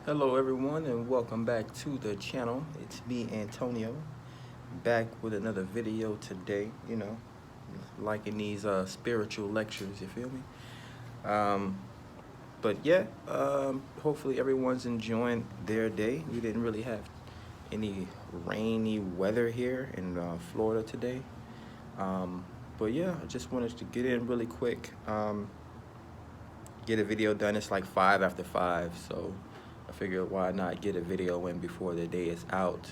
Hello everyone and welcome back to the channel. It's me, Antonio, back with another video today. Liking these spiritual lectures, you feel me? But yeah, hopefully everyone's enjoying their day. We didn't really have any rainy weather here in Florida today. But yeah, I just wanted to get in really quick, get a video done. It's like 5 after 5, so I figured why not get a video in before the day is out.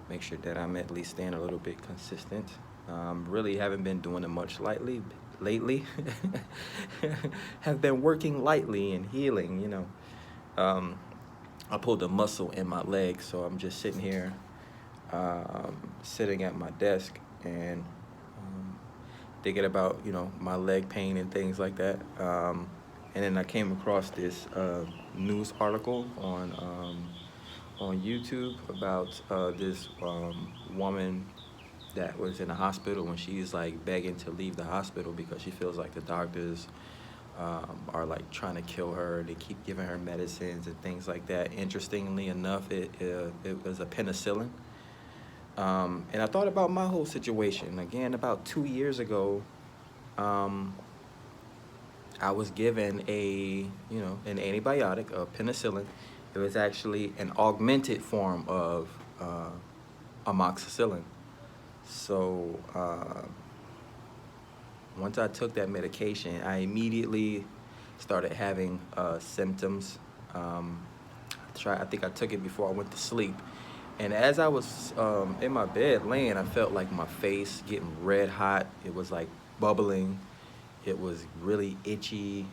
Make sure that I'm at least staying a little bit consistent. Really haven't been doing it much lately. Have been working lightly and healing. I pulled a muscle in my leg, so I'm just sitting here, sitting at my desk and thinking about my leg pain and things like that. And then I came across this news article on YouTube about this woman that was in the hospital, and she's like begging to leave the hospital because she feels like the doctors are like trying to kill her. They keep giving her medicines and things like that. Interestingly enough, it was a penicillin. And I thought about my whole situation. Again, about 2 years ago, I was given an antibiotic, a penicillin. It was actually an augmented form of amoxicillin. So once I took that medication, I immediately started having symptoms. I think I took it before I went to sleep. And as I was in my bed laying, I felt like my face getting red hot. It was like bubbling. It was really itchy.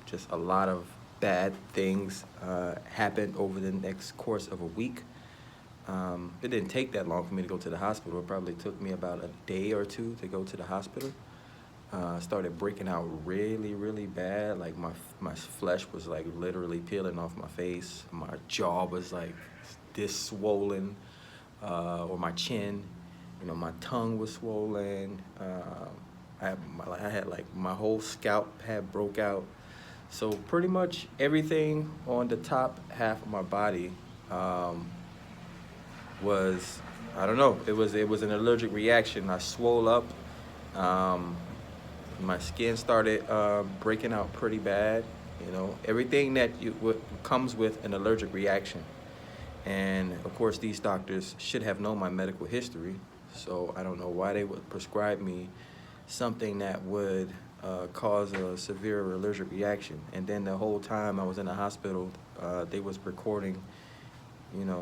Just a lot of bad things happened over the next course of a week. It didn't take that long for me to go to the hospital. It probably took me about a day or two to go to the hospital. Started breaking out really, really bad. Like my flesh was like literally peeling off my face. My jaw was like this swollen, or my chin. My tongue was swollen. I had like my whole scalp had broke out. So pretty much everything on the top half of my body was, I don't know, it was an allergic reaction. I swole up. My skin started breaking out pretty bad. Everything that comes with an allergic reaction. And of course, these doctors should have known my medical history. So I don't know why they would prescribe me something that would cause a severe allergic reaction. And then the whole time I was in the hospital, they was recording.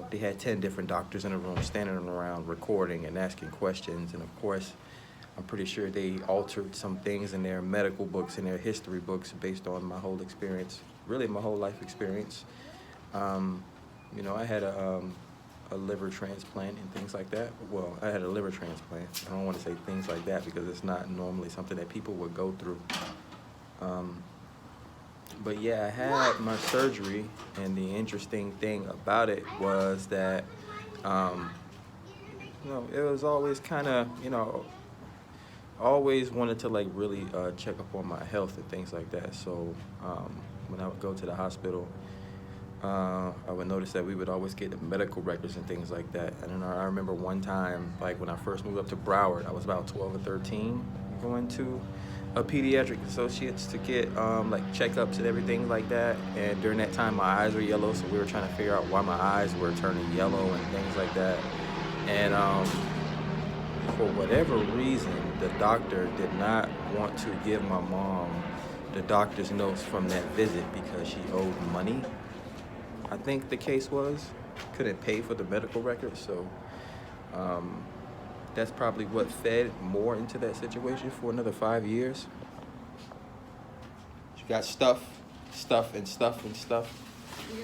They had 10 different doctors in a room standing around recording and asking questions. And of course, I'm pretty sure they altered some things in their medical books and their history books based on my whole experience, really my whole life experience. I had a liver transplant and things like that. Well, I had a liver transplant. I don't want to say things like that because it's not normally something that people would go through. But yeah, I had my surgery, and the interesting thing about it was that, it was always kind of, always wanted to like really check up on my health and things like that. So when I would go to the hospital, I would notice that we would always get the medical records and things like that. And I remember one time, like when I first moved up to Broward, I was about 12 or 13, going to a pediatric associates to get like checkups and everything like that. And during that time, my eyes were yellow, so we were trying to figure out why my eyes were turning yellow and things like that. And for whatever reason, the doctor did not want to give my mom the doctor's notes from that visit because she owed money. I think the case was, couldn't pay for the medical records, so that's probably what fed more into that situation for another 5 years. You got stuff. You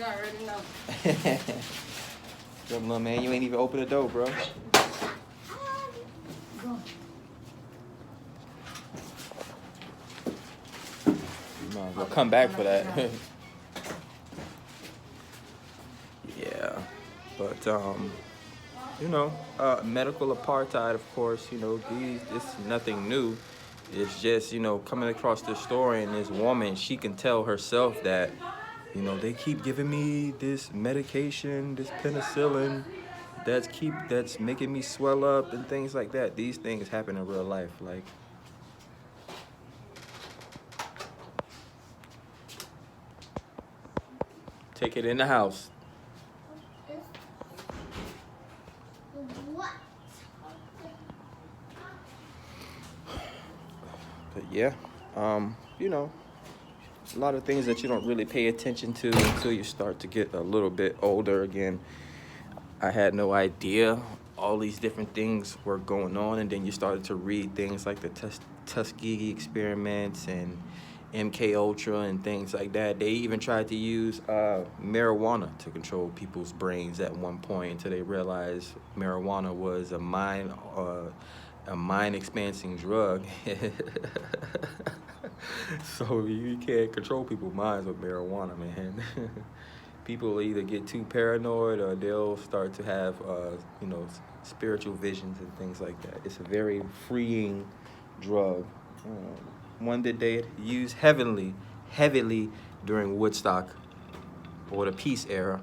already know. Yo, little man, you ain't even open the door, bro. You might as well come back for that. Yeah, but medical apartheid, of course, this is nothing new. It's just, coming across this story, and this woman, she can tell herself that You know, they keep giving me this medication, this penicillin, that's making me swell up and things like that. These things happen in real life. Like, take it in the house. But yeah, you know, a lot of things that you don't really pay attention to until you start to get a little bit older. Again, I had no idea all these different things were going on, and then you started to read things like the Tuskegee experiments and MK Ultra and things like that. They even tried to use marijuana to control people's brains at one point until they realized marijuana was a mind expanding drug. So you can't control people's minds with marijuana, man. People either get too paranoid or they'll start to have, spiritual visions and things like that. It's a very freeing drug. One that they used heavily during Woodstock or the peace era.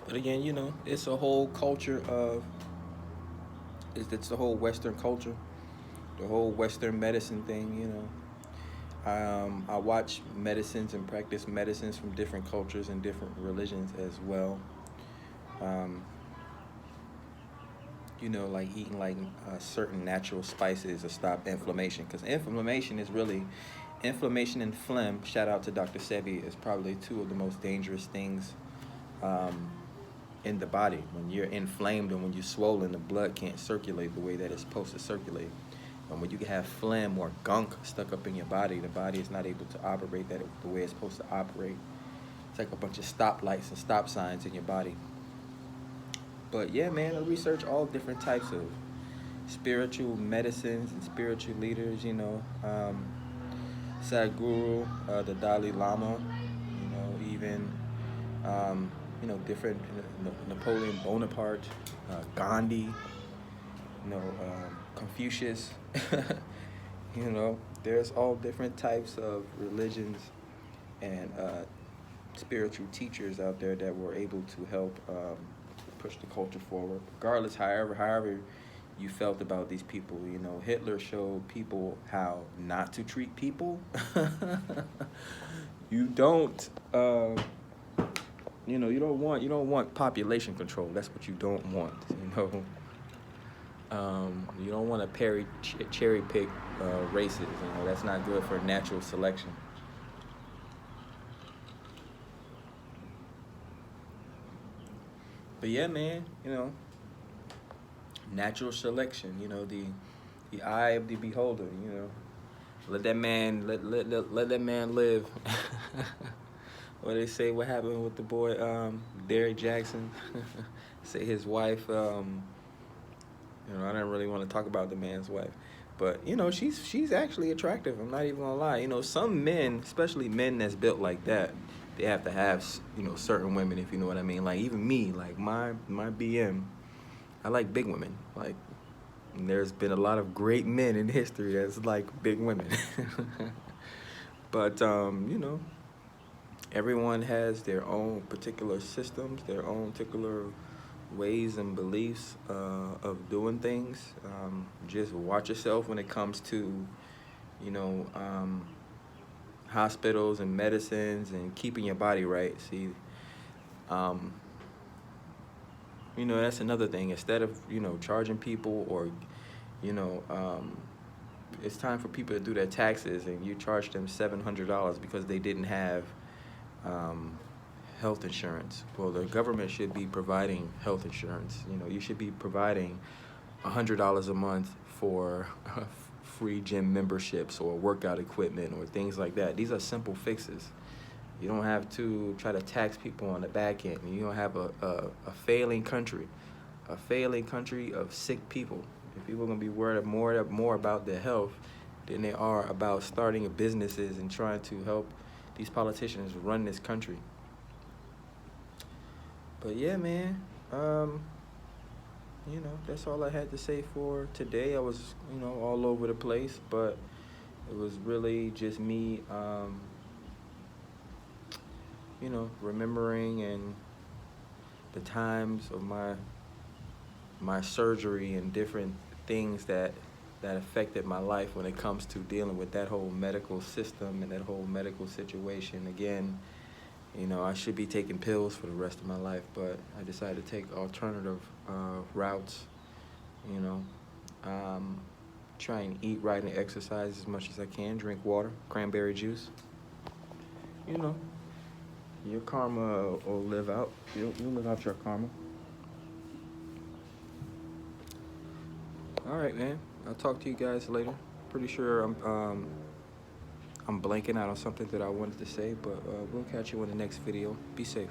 But again, you know, it's a whole culture of, it's the whole Western culture, the whole Western medicine thing, you know. I watch medicines and practice medicines from different cultures and different religions as well. Um, you know, like eating like certain natural spices to stop inflammation. Because inflammation and phlegm, shout out to Dr. Sebi, is probably two of the most dangerous things um, in the body. When you're inflamed and when you're swollen, the blood can't circulate the way that it's supposed to circulate. And when you have phlegm or gunk stuck up in your body, the body is not able to operate the way it's supposed to operate. It's like a bunch of stoplights and stop signs in your body. But yeah, man, I research all different types of spiritual medicines and spiritual leaders, you know. Sadhguru, the Dalai Lama, you know, even, different, Napoleon Bonaparte, Gandhi, Confucius. You know, there's all different types of religions and spiritual teachers out there that were able to help push the culture forward. Regardless, however you felt about these people, you know, Hitler showed people how not to treat people. You don't, you don't want population control. That's what you don't want, you know. You don't want to cherry pick races. You know, that's not good for natural selection. But yeah, man, you know, natural selection. You know, the eye of the beholder. You know, let that man let that man live. What they say? What happened with the boy Derrick Jackson? Say his wife. I don't really want to talk about the man's wife, but you know, she's actually attractive. I'm not even gonna lie. You know, some men, especially men that's built like that, they have to have, certain women, if you know what I mean. Like even me, like my BM, I like big women. Like there's been a lot of great men in history that's like big women. But everyone has their own particular systems, their own particular ways and beliefs of doing things. Just watch yourself when it comes to, you know, hospitals and medicines and keeping your body right. See, that's another thing. Instead of, charging people or, you know, it's time for people to do their taxes and you charge them $700 because they didn't have health insurance. Well, the government should be providing health insurance. You know, you should be providing $100 a month for free gym memberships or workout equipment or things like that. These are simple fixes. You don't have to try to tax people on the back end. You don't have a failing country of sick people. If people are going to be worried more about their health than they are about starting businesses and trying to help these politicians run this country. But yeah, man, you know, that's all I had to say for today. I was, you know, all over the place, but it was really just me, you know, remembering and the times of my surgery and different things that affected my life when it comes to dealing with that whole medical system and that whole medical situation. Again, you know, I should be taking pills for the rest of my life, but I decided to take alternative routes, you know. Try and eat right and exercise as much as I can, drink water, cranberry juice. You know, your karma will live out. You'll live out your karma. All right, man. I'll talk to you guys later. Pretty sure I'm blanking out on something that I wanted to say, but we'll catch you in the next video. Be safe.